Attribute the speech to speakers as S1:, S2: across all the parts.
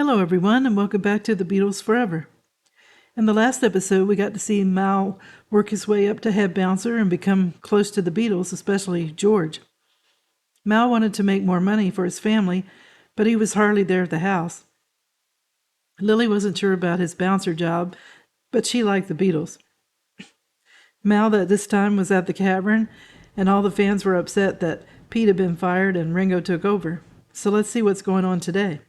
S1: Hello, everyone, and welcome back to the Beatles Forever. In the last episode, we got to see Mal work his way up to head bouncer and become close to the Beatles, especially George. Mal wanted to make more money for his family, but he was hardly there at the house. Lily wasn't sure about his bouncer job, but she liked the Beatles. Mal, at this time, was at the cavern, and all the fans were upset that Pete had been fired and Ringo took over. So let's see what's going on today.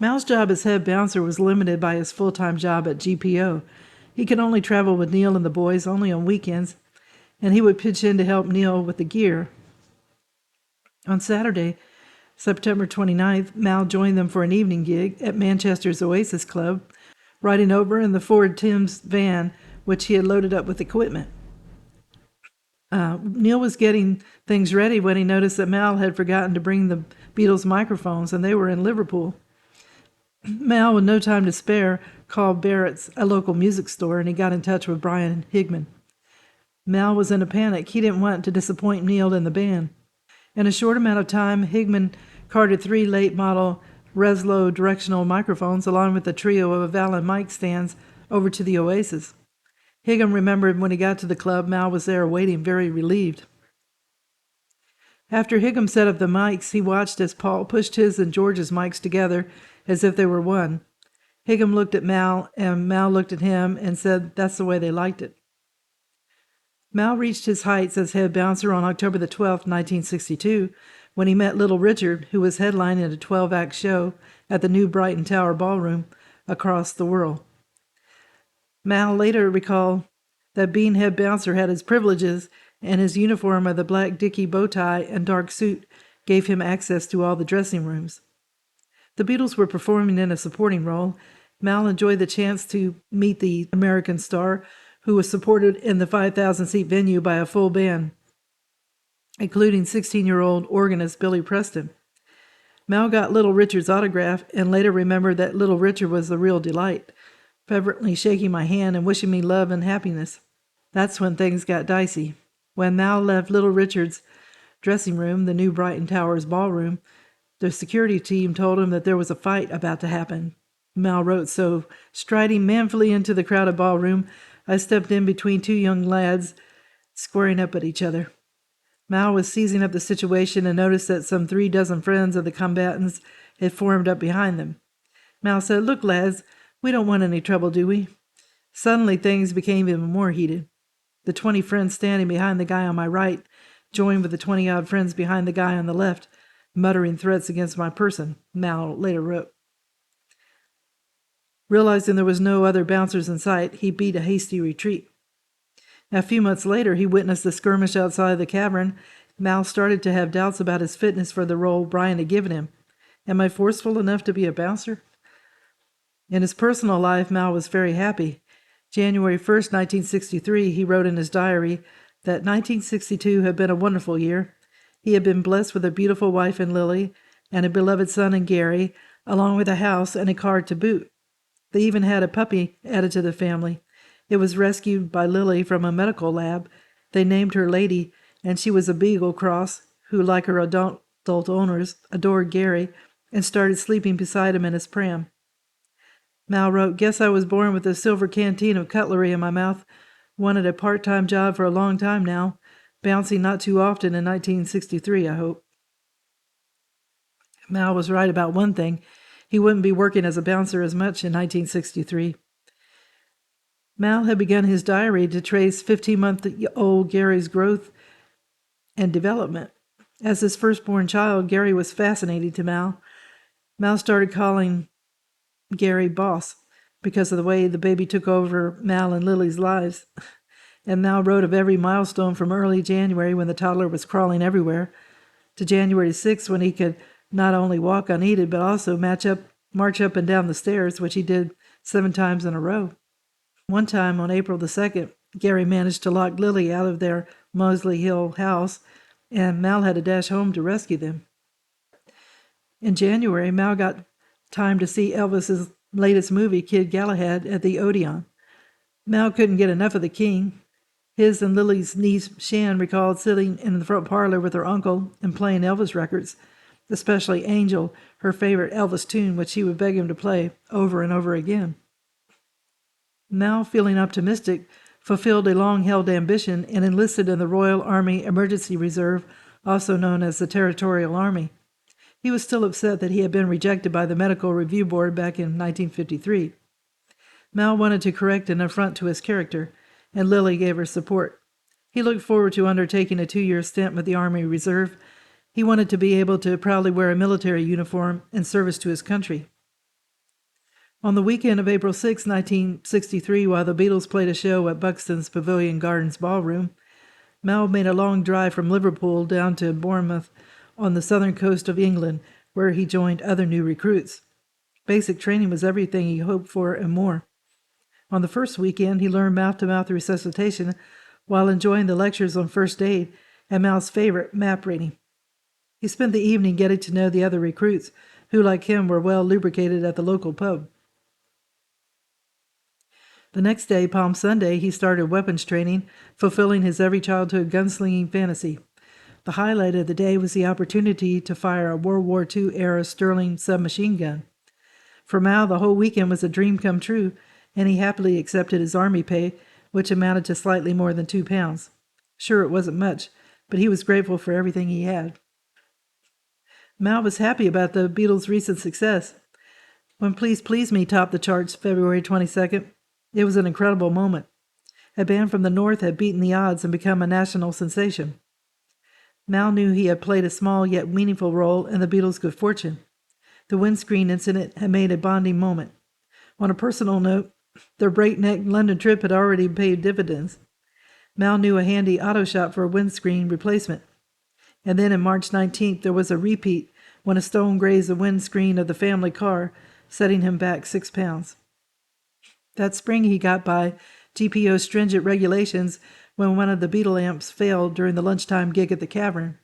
S1: Mal's job as head bouncer was limited by his full-time job at GPO. He could only travel with Neil and the boys only on weekends, and he would pitch in to help Neil with the gear. On Saturday, September 29th, Mal joined them for an evening gig at Manchester's Oasis Club, riding over in the Ford Tim's van, which he had loaded up with equipment. Neil was getting things ready when he noticed that Mal had forgotten to bring the Beatles microphones, and they were in Liverpool. Mal, with no time to spare, called Barrett's, a local music store, and he got in touch with Brian Higman. Mal was in a panic. He didn't want to disappoint Neil and the band. In a short amount of time, Higman carted 3 late-model Reslow directional microphones along with a trio of Allen mic stands over to the Oasis. Higman remembered when he got to the club, Mal was there waiting, very relieved. After Higman set up the mics, he watched as Paul pushed his and George's mics together as if they were one. Higman looked at Mal, and Mal looked at him and said that's the way they liked it. Mal reached his heights as head bouncer on October the 12th, 1962, when he met Little Richard, who was headlining a 12-act show at the new Brighton Tower Ballroom across the world. Mal later recalled that being head bouncer had his privileges, and his uniform of the black dicky bow tie and dark suit gave him access to all the dressing rooms. The Beatles were performing in a supporting role. Mal enjoyed the chance to meet the American star, who was supported in the 5,000-seat venue by a full band, including 16-year-old organist Billy Preston. Mal got Little Richard's autograph and later remembered that Little Richard was the real delight, fervently shaking my hand and wishing me love and happiness. That's when things got dicey. When Mal left Little Richard's dressing room, the new Brighton Towers ballroom, the security team told him that there was a fight about to happen. Mal wrote, so striding manfully into the crowded ballroom, I stepped in between 2 young lads squaring up at each other. Mal was seizing up the situation and noticed that some 3 dozen friends of the combatants had formed up behind them. Mal said, "Look, lads, we don't want any trouble, do we?" Suddenly things became even more heated. The 20 friends standing behind the guy on my right joined with the 20-odd friends behind the guy on the left, muttering threats against my person, Mal later wrote. Realizing there was no other bouncers in sight, he beat a hasty retreat. A few months later, he witnessed a skirmish outside the cavern. Mal started to have doubts about his fitness for the role Brian had given him. Am I forceful enough to be a bouncer? In his personal life, Mal was very happy. January 1st, 1963, he wrote in his diary that 1962 had been a wonderful year. He had been blessed with a beautiful wife in Lily and a beloved son in Gary, along with a house and a car to boot. They even had a puppy added to the family. It was rescued by Lily from a medical lab. They named her Lady, and she was a beagle cross who, like her adult owners, adored Gary and started sleeping beside him in his pram. Mal wrote, "Guess I was born with a silver canteen of cutlery in my mouth. Wanted a part-time job for a long time now. Bouncing not too often in 1963, I hope." Mal was right about one thing. He wouldn't be working as a bouncer as much in 1963. Mal had begun his diary to trace 15-month-old Gary's growth and development. As his firstborn child, Gary was fascinating to Mal. Mal started calling Gary Boss because of the way the baby took over Mal and Lily's lives. And Mal wrote of every milestone from early January when the toddler was crawling everywhere to January 6th when he could not only walk unaided but also march up and down the stairs, which he did 7 times in a row. One time on April the 2nd, Gary managed to lock Lily out of their Mosley Hill house, and Mal had to dash home to rescue them. In January, Mal got time to see Elvis's latest movie, Kid Galahad, at the Odeon. Mal couldn't get enough of the king. His and Lily's niece, Shan, recalled sitting in the front parlor with her uncle and playing Elvis records. especially Angel, her favorite Elvis tune, which he would beg him to play over and over again. Mal, feeling optimistic, fulfilled a long-held ambition and enlisted in the Royal Army Emergency Reserve, also known as the Territorial Army. He was still upset that he had been rejected by the Medical Review Board back in 1953. Mal wanted to correct an affront to his character, and Lily gave her support. He looked forward to undertaking a 2-year stint with the Army Reserve. He wanted to be able to proudly wear a military uniform in service to his country. On the weekend of April 6, 1963, while the Beatles played a show at Buxton's Pavilion Gardens Ballroom, Mal made a long drive from Liverpool down to Bournemouth on the southern coast of England, where he joined other new recruits. Basic training was everything he hoped for and more. On the first weekend, he learned mouth-to-mouth resuscitation while enjoying the lectures on first aid and Mal's favorite, map reading. He spent the evening getting to know the other recruits, who, like him, were well lubricated at the local pub. The next day, Palm Sunday, he started weapons training, fulfilling his every childhood gunslinging fantasy. The highlight of the day was the opportunity to fire a World War II-era Sterling submachine gun. For Mal, the whole weekend was a dream come true, and he happily accepted his army pay, which amounted to slightly more than £2. Sure, it wasn't much, but he was grateful for everything he had. Mal was happy about the Beatles' recent success. When Please Please Me topped the charts February 22nd, it was an incredible moment. A band from the North had beaten the odds and become a national sensation. Mal knew he had played a small yet meaningful role in the Beatles' good fortune. The windscreen incident had made a bonding moment. On a personal note, their breakneck London trip had already paid dividends. Mal knew a handy auto shop for a windscreen replacement. And then on March 19th, there was a repeat when a stone grazed the windscreen of the family car, setting him back £6. That spring, he got by GPO's stringent regulations when one of the Beatle amps failed during the lunchtime gig at the Cavern.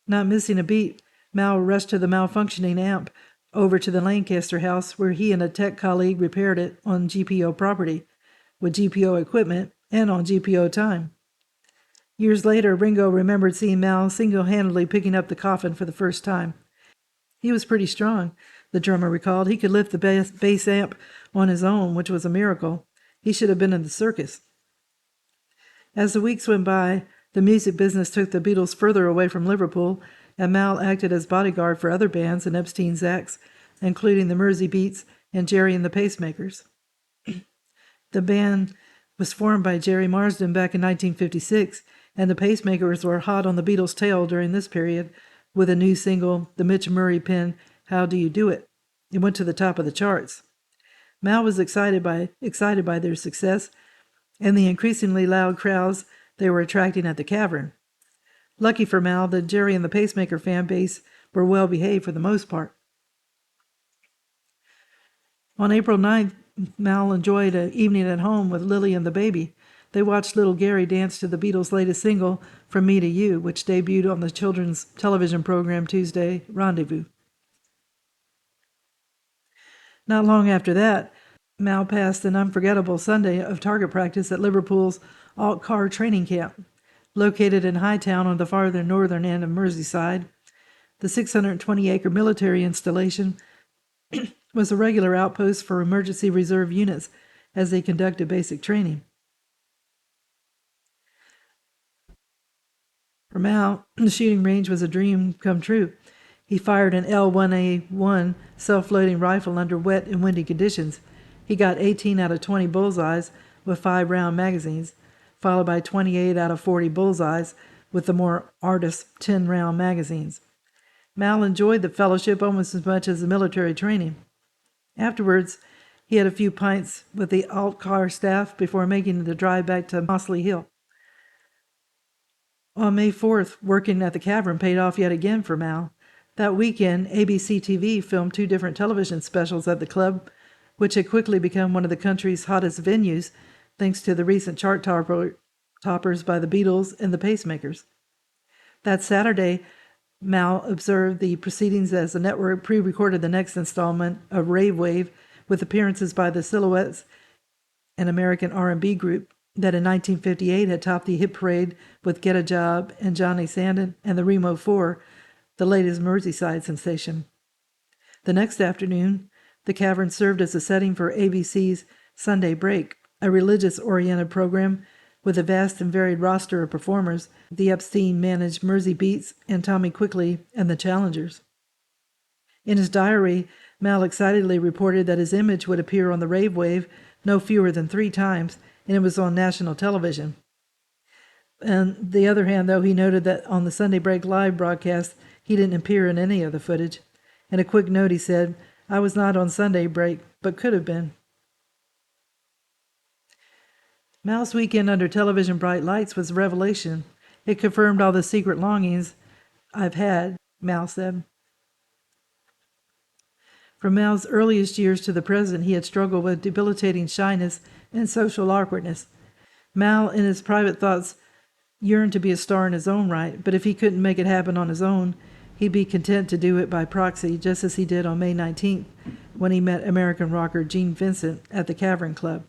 S1: Not missing a beat, Mal rushed to the malfunctioning amp over to the Lancaster house, where he and a tech colleague repaired it on GPO property, with GPO equipment and on GPO time. Years later, Ringo remembered seeing Mal single-handedly picking up the coffin for the first time. He was pretty strong, the drummer recalled. He could lift the bass amp on his own, which was a miracle. He should have been in the circus. As the weeks went by, the music business took the Beatles further away from Liverpool, and Mal acted as bodyguard for other bands in Epstein's acts, including the Mersey Beats and Jerry and the Pacemakers. The band was formed by Jerry Marsden back in 1956, and the Pacemakers were hot on the Beatles' tail during this period, with a new single, the Mitch Murray penned How Do You Do It? It went to the top of the charts. Mal was excited by their success and the increasingly loud crowds they were attracting at the Cavern. Lucky for Mal, the Jerry and the Pacemaker fan base were well behaved for the most part. On April 9th, Mal enjoyed an evening at home with Lily and the baby. They watched little Gary dance to the Beatles' latest single, From Me to You, which debuted on the children's television program Tuesday, Rendezvous. Not long after that, Mal passed an unforgettable Sunday of target practice at Liverpool's Alt-Car training camp. Located in Hightown on the farther northern end of Merseyside, the 620-acre military installation was a regular outpost for emergency reserve units as they conducted basic training. For Mal, the shooting range was a dream come true. He fired an L1A1 self-loading rifle under wet and windy conditions. He got 18 out of 20 bullseyes with 5-round magazines, followed by 28 out of 40 bullseyes with the more artist 10-round magazines. Mal enjoyed the fellowship almost as much as the military training. Afterwards, he had a few pints with the Alt-Car staff before making the drive back to Mossley Hill. On May 4th, working at the Cavern paid off yet again for Mal. That weekend, ABC TV filmed 2 different television specials at the club, which had quickly become one of the country's hottest venues thanks to the recent chart toppers by the Beatles and the Pacemakers. That Saturday, Mal observed the proceedings as the network pre-recorded the next installment of Rave Wave with appearances by the Silhouettes, an American R&B group that in 1958 had topped the hit parade with Get a Job and Johnny Sandon and the Remo 4, the latest Merseyside sensation. The next afternoon, the Cavern served as a setting for ABC's Sunday Break, a religious-oriented program with a vast and varied roster of performers. The Epstein-managed Mersey Beats and Tommy Quickly and the Challengers. In his diary, Mal excitedly reported that his image would appear on the rave wave no fewer than 3 times, and it was on national television. On the other hand, though, he noted that on the Sunday Break live broadcast, he didn't appear in any of the footage. In a quick note, he said, "I was not on Sunday Break, but could have been." Mal's weekend under television bright lights was a revelation. It confirmed all the secret longings I've had, Mal said. From Mal's earliest years to the present, he had struggled with debilitating shyness and social awkwardness. Mal, in his private thoughts, yearned to be a star in his own right, but if he couldn't make it happen on his own, he'd be content to do it by proxy, just as he did on May 19th, when he met American rocker Gene Vincent at the Cavern Club.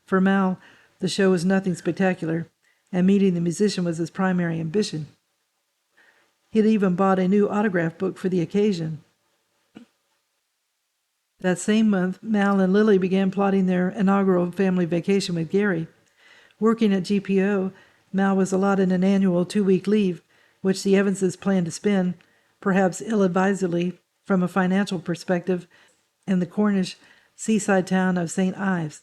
S1: For Mal, the show was nothing spectacular, and meeting the musician was his primary ambition. He'd even bought a new autograph book for the occasion. That same month, Mal and Lily began plotting their inaugural family vacation with Gary. Working at GPO, Mal was allotted an annual 2-week leave, which the Evanses planned to spend, perhaps ill-advisedly from a financial perspective, in the Cornish seaside town of St. Ives.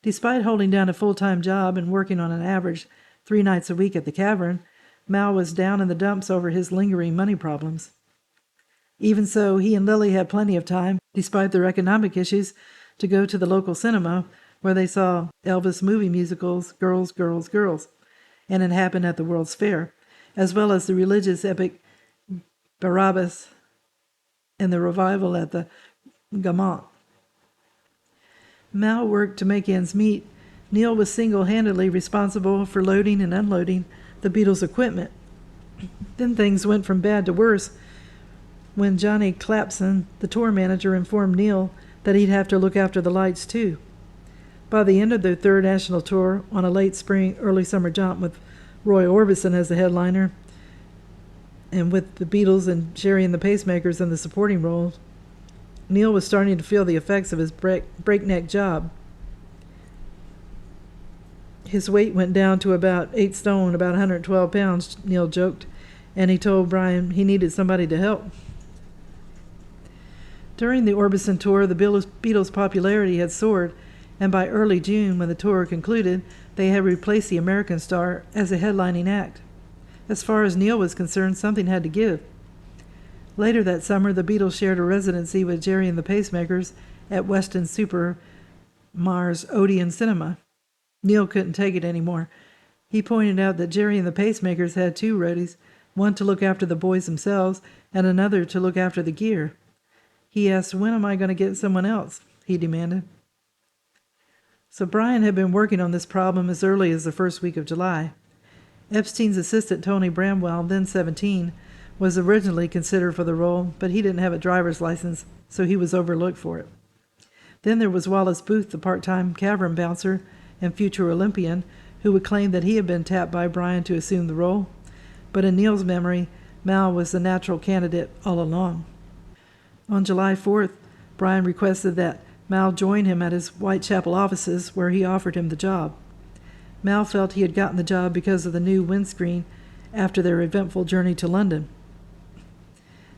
S1: Despite holding down a full-time job and working on an average 3 nights a week at the Cavern, Mal was down in the dumps over his lingering money problems. Even so, he and Lily had plenty of time, despite their economic issues, to go to the local cinema, where they saw Elvis movie musicals, Girls, Girls, Girls, and It Happened at the World's Fair, as well as the religious epic Barabbas and the revival at the Gaumont. Mal worked to make ends meet. Neil was single-handedly responsible for loading and unloading the Beatles' equipment. Then things went from bad to worse when Johnny Clapson, the tour manager, informed Neil that he'd have to look after the lights too. By the end of their 3rd national tour, on a late spring, early summer jaunt with Roy Orbison as the headliner, and with the Beatles and Jerry and the Pacemakers in the supporting roles, Neil was starting to feel the effects of his breakneck job. His weight went down to about 8 stone, about 112 pounds, Neil joked, and he told Brian he needed somebody to help. During the Orbison tour, the Beatles' popularity had soared, and by early June, when the tour concluded, they had replaced the American star as a headlining act. As far as Neil was concerned, something had to give. Later that summer, the Beatles shared a residency with Jerry and the Pacemakers at Weston Super Mars Odeon Cinema. Neil couldn't take it anymore. He pointed out that Jerry and the Pacemakers had 2 roadies, one to look after the boys themselves and another to look after the gear. He asked, "When am I going to get someone else?" he demanded. So Brian had been working on this problem as early as the first week of July. Epstein's assistant, Tony Bramwell, then 17, was originally considered for the role, but he didn't have a driver's license, so he was overlooked for it. Then there was Wallace Booth, the part-time Cavern bouncer and future Olympian, who would claim that he had been tapped by Brian to assume the role. But in Neil's memory, Mal was the natural candidate all along. On July 4th, Brian requested that Mal join him at his Whitechapel offices, where he offered him the job. Mal felt he had gotten the job because of the new windscreen after their eventful journey to London.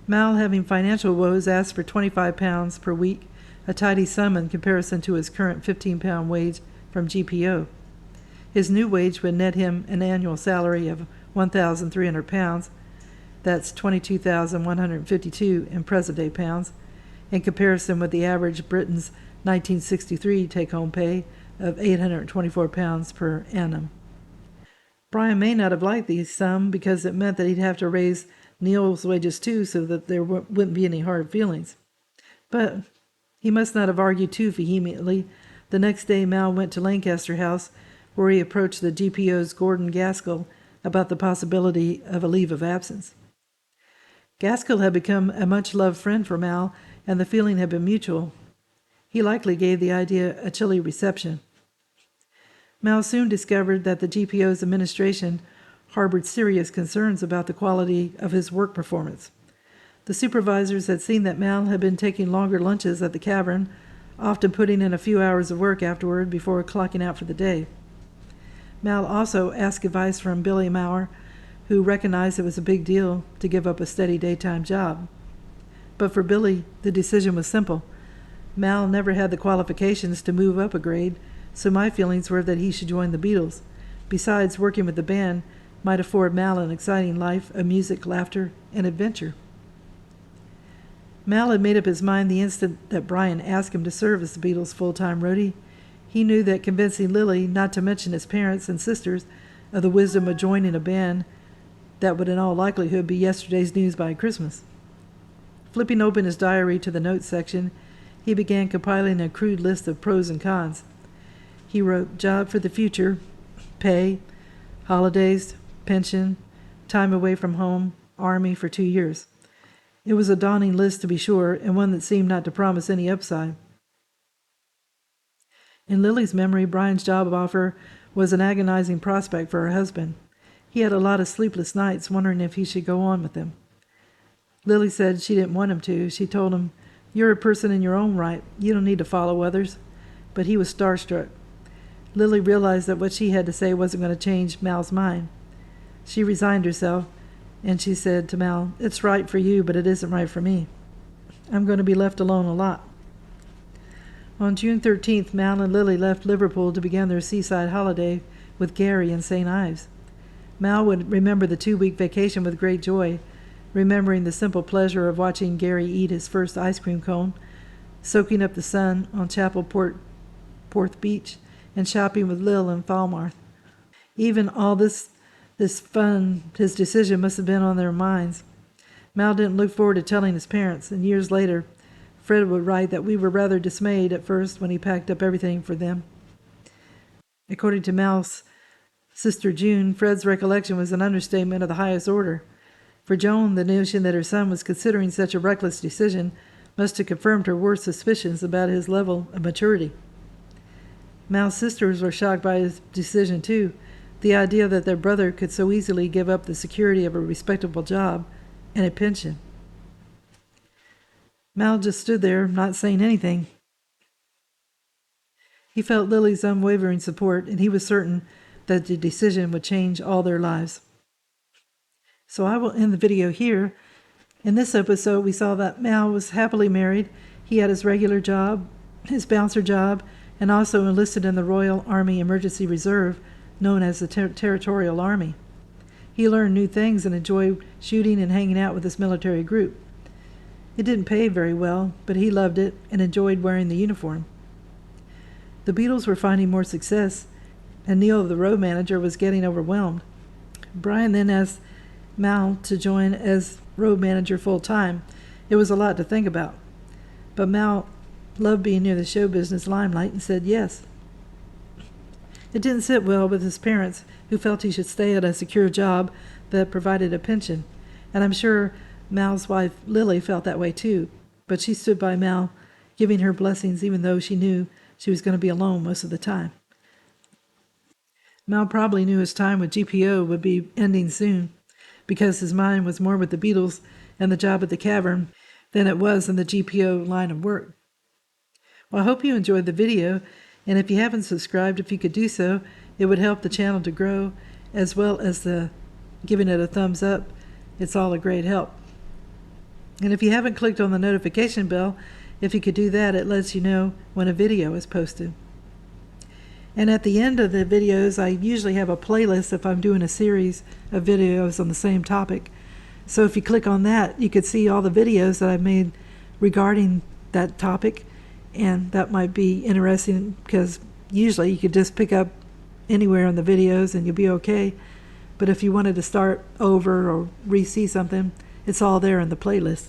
S1: Mal, having financial woes, asked for 25 pounds per week, a tidy sum in comparison to his current 15-pound wage from GPO. His new wage would net him an annual salary of 1,300 pounds, that's 22,152 in present-day pounds, in comparison with the average Britain's 1963 take-home pay of 824 pounds per annum. Brian may not have liked the sum because it meant that he'd have to raise Neil's wages too, so that there wouldn't be any hard feelings. But he must not have argued too vehemently. The next day, Mal went to Lancaster House, where he approached the GPO's Gordon Gaskell about the possibility of a leave of absence. Gaskell had become a much-loved friend for Mal, and the feeling had been mutual. He likely gave the idea a chilly reception. Mal soon discovered that the GPO's administration harbored serious concerns about the quality of his work performance. The supervisors had seen that Mal had been taking longer lunches at the cavern, often putting in a few hours of work afterward before clocking out for the day. Mal also asked advice from Billy Maurer, who recognized it was a big deal to give up a steady daytime job. But for Billy, the decision was simple. Mal never had the qualifications to move up a grade, so my feelings were that he should join the Beatles. Besides, working with the band might afford Mal an exciting life of music, laughter, and adventure. Mal had made up his mind the instant that Brian asked him to serve as the Beatles' full-time roadie. He knew that convincing Lily, not to mention his parents and sisters, of the wisdom of joining a band that would in all likelihood be yesterday's news by Christmas. Flipping open his diary to the notes section, he began compiling a crude list of pros and cons. He wrote job for the future, pay, holidays, pension, time away from home, Army for 2 years. It was a daunting list, to be sure, and one that seemed not to promise any upside. In Lily's memory, Brian's job offer was an agonizing prospect for her husband. He had a lot of sleepless nights wondering if he should go on with him. Lily said she didn't want him to. She told him, "You're a person in your own right. You don't need to follow others." But he was starstruck. Lily realized that what she had to say wasn't going to change Mal's mind. She resigned herself, and she said to Mal, "It's right for you, but it isn't right for me. I'm going to be left alone a lot." On June 13th, Mal and Lily left Liverpool to begin their seaside holiday with Gary in St. Ives. Mal would remember the 2-week vacation with great joy, remembering the simple pleasure of watching Gary eat his first ice cream cone, soaking up the sun on Chapel Porth Beach, and shopping with Lil in Falmouth. Even all this fun, his decision must have been on their minds. Mal didn't look forward to telling his parents, and years later, Fred would write that we were rather dismayed at first when he packed up everything for them. According to Mal's sister June, Fred's recollection was an understatement of the highest order. For Joan, the notion that her son was considering such a reckless decision must have confirmed her worst suspicions about his level of maturity. Mal's sisters were shocked by his decision, too. The idea that their brother could so easily give up the security of a respectable job and a pension. Mal just stood there, not saying anything. He felt Lily's unwavering support, and he was certain that the decision would change all their lives. So I will end the video here. In this episode, we saw that Mal was happily married. He had his regular job, his bouncer job, and also enlisted in the Royal Army Emergency Reserve, known as the Territorial Army. He learned new things and enjoyed shooting and hanging out with his military group. It didn't pay very well, but he loved it and enjoyed wearing the uniform. The Beatles were finding more success, and Neil, the road manager, was getting overwhelmed. Brian then asked Mal to join as road manager full-time. It was a lot to think about, but Mal loved being near the show business limelight and said yes. It didn't sit well with his parents, who felt he should stay at a secure job that provided a pension, and I'm sure Mal's wife Lily felt that way too, but she stood by Mal, giving her blessings even though she knew she was going to be alone most of the time. Mal probably knew his time with GPO would be ending soon, because his mind was more with the Beatles and the job at the cavern than it was in the GPO line of work. Well, I hope you enjoyed the video, and if you haven't subscribed, if you could do so, it would help the channel to grow, as well as giving it a thumbs up. It's all a great help. And if you haven't clicked on the notification bell, if you could do that, it lets you know when a video is posted. And at the end of the videos, I usually have a playlist if I'm doing a series of videos on the same topic. So if you click on that, you could see all the videos that I've made regarding that topic, and that might be interesting because usually you could just pick up anywhere on the videos and you'll be okay. But if you wanted to start over or re-see something, it's all there in the playlist.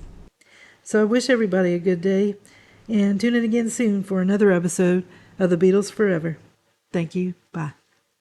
S1: So I wish everybody a good day, and tune in again soon for another episode of the Beatles Forever. Thank you. Bye.